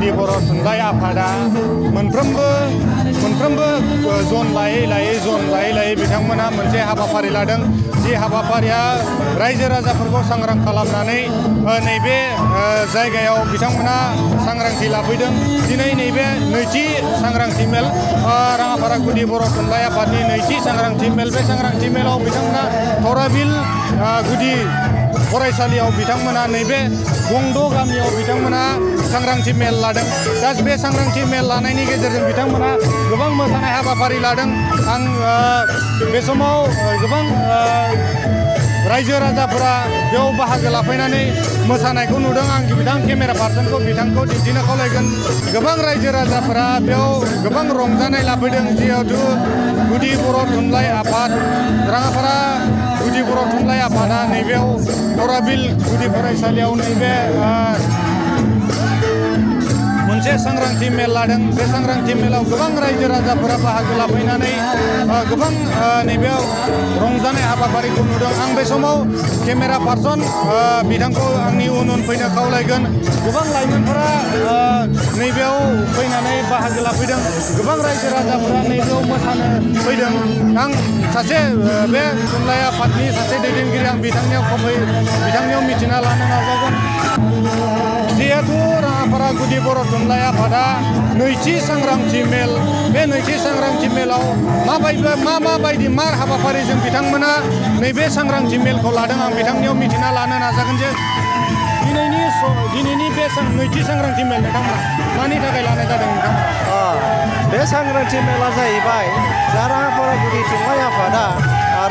गुदि बर' थुनलाइ आफादा मोनफ्रोमबो जन लायै बिथांमोना मोनसे हाबाफारि लादों। जि हाबाफारिया रायजो राजाफोरखौ सांग्रां खालामनानै नैबे जायगायाव बिथांमोना सांग्रांथि लाफैदों। दिनै नैबे नैथि सांग्रांथि मेल राङापारा गुदि बर' थुनलाइ आफादनि नैथि सांग्रांथि मेल। बे सांग्रांथि मेलाव बिथांमोना थराबिल गुदि फरायसालियाव बिथांमोना नैबे गंद' गामियाव बिथांमोना सांग्रांथि मेल लादों। दा बे सांग्रांथि मेल लानायनि गेजेरजों बिथांमोना गोबां मोसानाय हाबाफारि लादों। आं बे समाव गोबां रायजो राजाफोरा बेयाव बाहागो लाफैनानै मोसानायखौ नुदों। आं बिथां केमेरा पार्सनखौ बिथांखौ दिन्थिनो खावलायगोन। गोबां रायजो राजाफोरा बेयाव गोबां रंजानाय लाफैदों। जिहेथु गुदि बर' थुनलाइ आफाद राङापारा गुदि बर' थुनलाइ आफादा नैबेयाव थराबिल गुदि फरायसालियाव नैबे मोनसे सांग्रांथि मेल लादों। बे सांग्रांथि मेलाव गोबां रायजो राजाफोरा बाहागो लाफैनानै गोबां नैबेयाव रंजानाय हाबाफारिखौ नुदों। आं बे समाव केमेरा पार्सन बिथांखौ आंनि उन फैनो खावलायगोन। गोबां लाइमोनफोरा नैबेयाव फैनानै बाहागो लाफैदों। गोबां रायजो राजाफोरा नैबेयाव मोसानो फैदों। आं सासे बे थुनलाइ आफादनि सासे दैदेनगिरि आं बिथांनियाव मिथिना लानो नाजागोन। जिहेतु राङापारा गुदि बर' थुनलाइ आफादा नैथि सांग्रांथि मेल, बे नैथि सांग्रांथि मेलाव माबायदि मा हाबाफारिजों बिथांमोना नैबे सांग्रांथि मेलखौ लादों आं बिथांनियाव मिथिना लानो नाजागोन जे दिनैनि बे नैथि सांग्रांथि मेल नोंथांमोना मानि थाखाय लानाय जादों नोंथांमोना? बे सांग्रांथि मेला जाहैबाय राङापारा गुदि थुनलाइ आफादा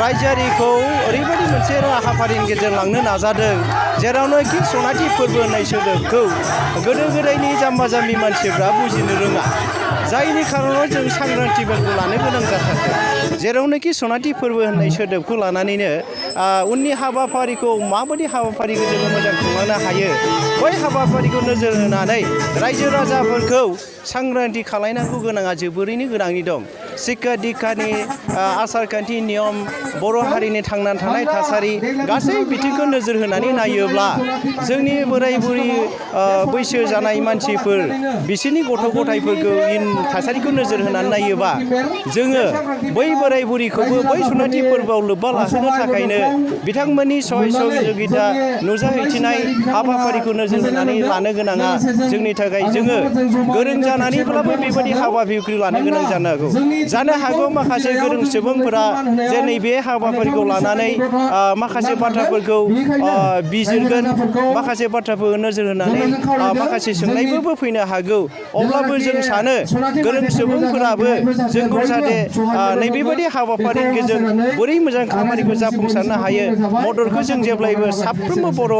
रायजोआरिखौ ओरैबायदि मोनसे हाबाफारिनि गेजेरजों लांनो नाजादों जेरावनोखि सनाथि फोरबो होननाय सोदोबखौ गोदो गोदायनि जाम्बा जाम्बि मानसिफ्रा बुजिनो रोङा, जायनि खारनाव जों सांग्रांथि मेलखौ लानो गोनां जाथारदों। जेरावनोखि सनाथि फोरबो होननाय सोदोबखौ लानानैनो उननि हाबाफारिखौ माबायदि हाबाफारिखौ जोङो मोजां खुंलांनो हायो, बै हाबाफारिखौ नोजोर होनानै रायजो राजाफोरखौ सांग्रांथि खालायनांगौ गोनाङा जोबोरैनो गोनांनि दं। शिक्षा दिक्षानि आसारखान्थि नियम, बर' हारिनि थांनानै थानाय थासारि गासै बिथिंखौ नोजोर होनानै नायोब्ला जोंनि बोराय बुरि बैसो जानाय मानसिफोर बिसोरनि गथ' गथायफोरखौ थासारिखौ नोजोर होनानै नायोबा जोङो बै बोराय बुरिखौबो बै सनाथि फोरबोआव लोब्बा लाहोनो थाखायनो बिथांमोननि सहयोगिता नुजाहैथिनाय हाबाफारिखौ नोजोर होनानै लानो गोनाङा जोंनि थाखाय जोङो गोरों जानानैब्लाबो बेबायदि हाबाफारिखौ लानो गोनां जानो हागौ माखासे गोरों सुबुंफोरा जे नैबे हाबाफारिखौ लानानै माखासे बाथ्राफोरखौ बिजिरगोन, माखासे बाथ्राफोरखौ नोजोर होनानै माखासे सोंनायबो फैनो हागौ। अब्लाबो जों सानो गोरों सुबुंफोराबो जोंखौ जाहाथे नैबेबायदि हाबाफारिनि गेजेरजों बोरै मोजां खामानिखौ जाफुंसारनो हायो मददखौ जों जेब्लायबो साफ्रोमबो बर'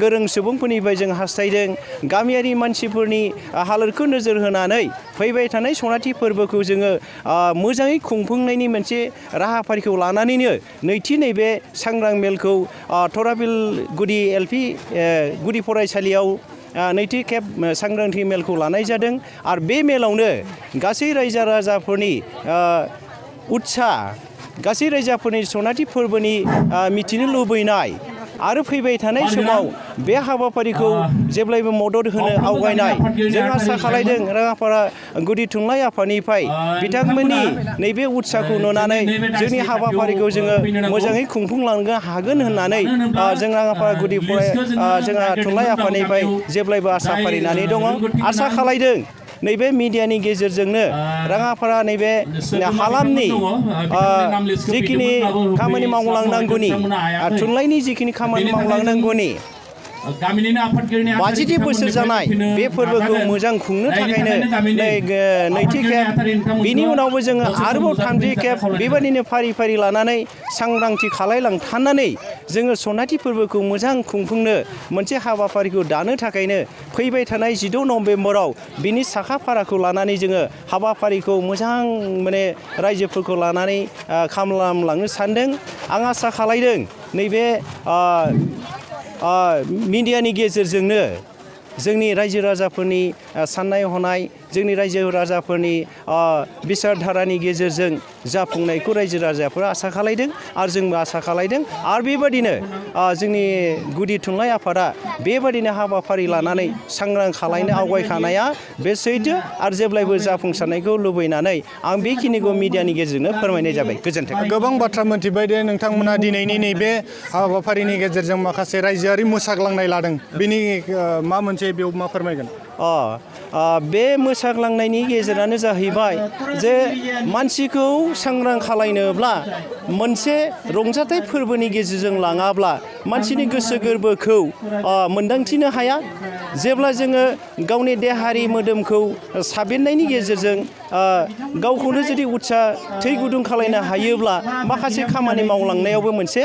गोरों सुबुंफोरनिफ्राय जों हास्थायदों। गामियारि मानसिफोरनि हालोदखौ नोजोर होनानै फैबाय थानाय सनाथि फोरबोखौ जोङो मोजाङै खुंफुंनायनि मोनसे राहाफारिखौ लानानैनो नैबे सांग्रां मेलखौ थराबिल गुदि एलपि गुदि फरायसालियाव नैथि खेब सांग्रांथि मेलखौ लानाय जादों। आरो बे मेलावनो गासै रायजो राजाफोरनि गासै रायजोफोरनि सनाथि फोरबोनि मिथिनो लुबैनाय आरो फैबाय थानाय समाव बे हाबाफारिखौ जेब्लायबो मदद होनो आवगायनाय जों आसा खालायदों। राङापारा गुदि थुनलाइ आफादनिफ्राय बिथांमोननि नैबे उत्साहखौ नुनानै जोंनि हाबाफारिखौ जोङो मोजाङै खुंफुंलांनो हागोन होननानै जों राङापारा गुदि जोंहा थुनलाइ आफादनिफ्राय जेब्लायबो आसा फारिनानै दङ। आसा खालायदों नैबे मिडियानि गेजेरजोंनो राङापारा नैबे हालामनि जिखिनि खामानि मावलांनांगौनि थुनलाइनि जिखिनि खामानि मावलांनांगौनि 50 बोसोर जानाय बे फोरबोखौ मोजां खुंनो थाखायनो नैथि खेब बिनि उनावबो जोङो आरोबाव थामथि खेब बेबायदिनो फारि फारि लानानै सांग्रांथि खालायलांथारनानै जोङो सनाथि फोरबोखौ मोजां खुंफुंनो मोनसे हाबाफारिखौ दानो थाखायनो फैबाय थानाय 16 नभेम्बराव बिनि साखा फाराखौ लानानै जोङो हाबाफारिखौ मोजां रायजोफोरखौ लानानै खालामलांनो सानदों। आं आसा खालायदों नैबे मिडियानि गेजेरजोंनो जोंनि रायजो राजाफोरनि साननाय हनाय, जोंनि रायजो राजाफोरनि बिसार धारानि गेजेरजों जाफुंनायखौ रायजो राजाफोरा आसा खालायदों आरो जोंबो आसा खालायदों आरो बेबादिनो जोंनि गुदि थुनलाइ आफादा बेबादिनो हाबाफारि लानानै सांग्रां खालायनो आवगायखानाया बे सैथो आरो जेब्लायबो जाफुंसारनायखौ लुबैनानै आं बेखिनिखौ मिडियानि गेजेरजोंनो फोरमायनाय जाबाय। गोजोन्थों। गोबां बाथ्रा मोनथिबाय दे नोंथांमोना दिनैनि नैबे हाबाफारिनि गेजेरजों माखासे रायजोआरि मोसाग्लांनाय लादों बेनि मा मोनसे बेयाव मा फोरमायगोन? बे मोसाग्लांनायनि गेजेरानो जाहैबाय जे मानसिखौ सांग्रां खालायनोब्ला मोनसे रंजाथाइ फोरबोनि गेजेरजों लाङाब्ला मानसिनि गोसो गोरबोखौ मोन्दांथिनो हाया। जेब्ला जोङो गावनि देहायारि मोदोमखौ साबेननायनि गेजेरजों गावखौनो जुदि उत्सा थै गुदुं खालायनो हायोब्ला माखासे खामानि मावलांनायावबो मोनसे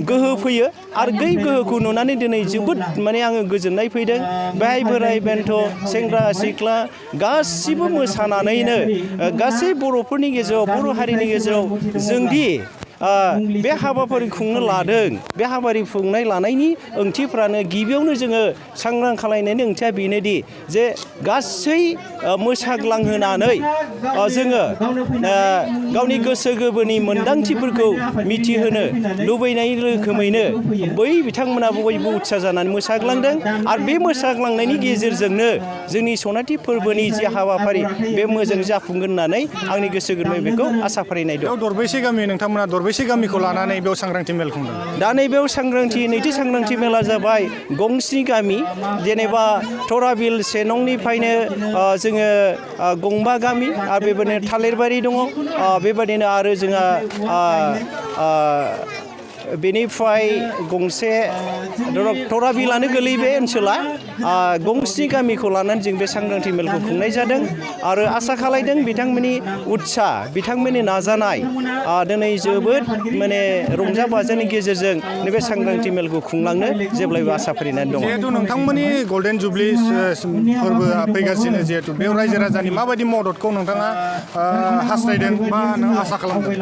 गोहो फैयो आरो बै गोहोखौ नुनानै दिनै जोबोद माने आङो गोजोननाय फैदों। बेहाय बोराय बेन्थ' सेंग्रा सिख्ला गासिबो मोसानानैनो गासै बर'फोरनि गेजेराव बर' हारिनि गेजेराव जोंदि बे हाबाफारि खुंनो लादों बे हाबाफारि खुंनाय लानायनि ओंथिफ्रानो गिबियावनो जोङो सांग्रां खालायनायनि ओंथिया बेनोदि जे गासै मोसाग्लांहोनानै जोङो गावनि गोसो गोरबोनि मोन्दांथिफोरखौ मिथिहोनो लुबैनाय रोखोमैनो बै बिथांमोनाबो बयबो उत्सा जानानै मोसाग्लांदों आरो बे मोसाग्लांनायनि गेजेरजोंनो जोंनि सनाथि फोरबोनि जि हाबाफारि बे मोजां जाफुंगोन होननानै आंनि गोसो गोरबोआव बेखौ आसा फारिनाय दं। दरबैसे गामि नोंथांमोना दरबैसे गामिखौ लानानै बेयाव सांग्रांथि मेल खुंदों? दा नैबेयाव नैथि सांग्रांथि मेला जाबाय गंस्नि गामि जेनेबा थराबिल सेनंनिफ्रायनो जोङो गंबा गामि आरो बेबायदिनो थालिरबारि दङ बेबायदिनो आरो जोंहा बेनिफ्राय गंसे थराबिलानो गोलैयो ओनसोला गंस्नि गामिखौ लानानै जों बे सांग्रांथि मेलखौ खुंनाय जादों आरो आसा खालायदों बिथांमोननि उत्सा बिथांमोननि नाजानाय दिनै जोबोद माने रंजा बाजानि गेजेरजों नैबे सांग्रांथि मेलखौ खुंलांनो जेब्लायबो आसा फारिनानै दङ। जिहेतु नोंथांमोननि गल्डेन जुबलि फोरबोआ फैगासिनो जिहेतु बेयाव रायजो राजानि माबायदि मददखौ नोंथाङा हास्थायदों बा नों आसा खालामदों?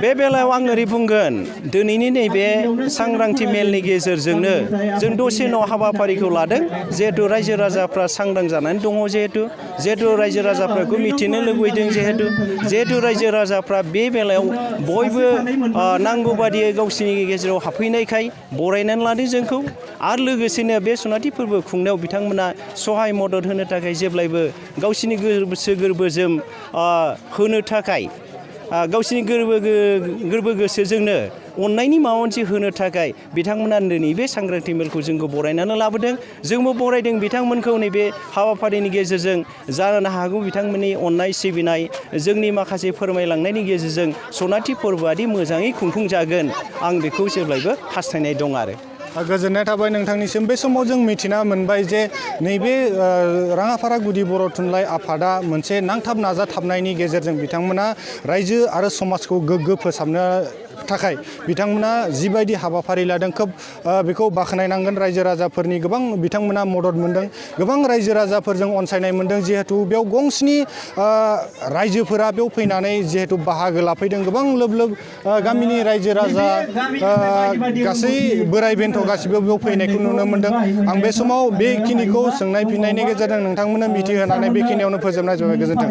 बे बेलायाव आं ओरै बुंगोन दिनैनि नैबे सांग्रांथि मेलनि गेजेरजोंनो जों दसे उनाव हाबाफारिखौ लादों जिहेतु रायजो राजाफ्रा सांग्रां जानानै दङ जिहेतु रायजो राजाफोरखौ मिथिनो लुबैदों जिहेतु रायजो राजाफ्रा बे बेलायाव बयबो नांगौ बादियै गावसिनि गेजेराव हाबफैनायखाय बरायनानै लादों जोंखौ आरो लोगोसेनो बे सनाथि फोरबो खुंनायाव बिथांमोना सहाय मदद होनो थाखाय जेब्लायबो गावसिनि गोसो गोरबोजों होनो थाखाय गावसिनि गोरबो गोसोजोंनो अननायनि माबा मोनसे होनो थाखाय बिथांमोना दिनै बे सांग्रांथि मेलखौ जोंखौ बरायनानै लाबोदों जोंबो बरायदों बिथांमोनखौ नैबे हाबाफारिनि गेजेरजों जानो हागौ बिथांमोननि अननाय सिबिनाय जोंनि माखासे फोरमायलांनायनि गेजेरजों सनाथि फोरबोआदि मोजाङै खुंफुंजागोन आं बेखौ जेब्लायबो हास्थायनाय दं आरो। गोजोननाय थाबाय नोंथांनिसिम। बे समाव जों मिथिना मोनबाय जे नैबे राङाफारा गुदि बर' थुनलाइ आफादा मोनसे नांथाब नाजाथाबनायनि गेजेरजों बिथांमोना रायजो आरो समाजखौ गोग्गो फोसाबनो थाखाय बिथांमोना जिबायदि हाबाफारि लादों खोब बेखौ बाख्नायनांगोन। रायजो राजाफोरनि गोबां बिथांमोना मदद मोनदों गोबां रायजो राजाफोरजों अनसायनाय मोनदों जिहेतु बेयाव गंस्नि रायजोफोरा बेयाव फैनानै जिहेतु बाहागो लाफैदों गोबां लोब लोब गामिनि रायजो राजा गासै बोराइ बेन्थ' गासिबो बेयाव फैनायखौ नुनो मोनदों। आं बे समाव बेखिनिखौ सोंनाय फिननायनि गेजेरजों नोंथांमोननो मिथिहोनानै बेखिनियावनो फोजोबनाय जाबाय। गोजोन्थों।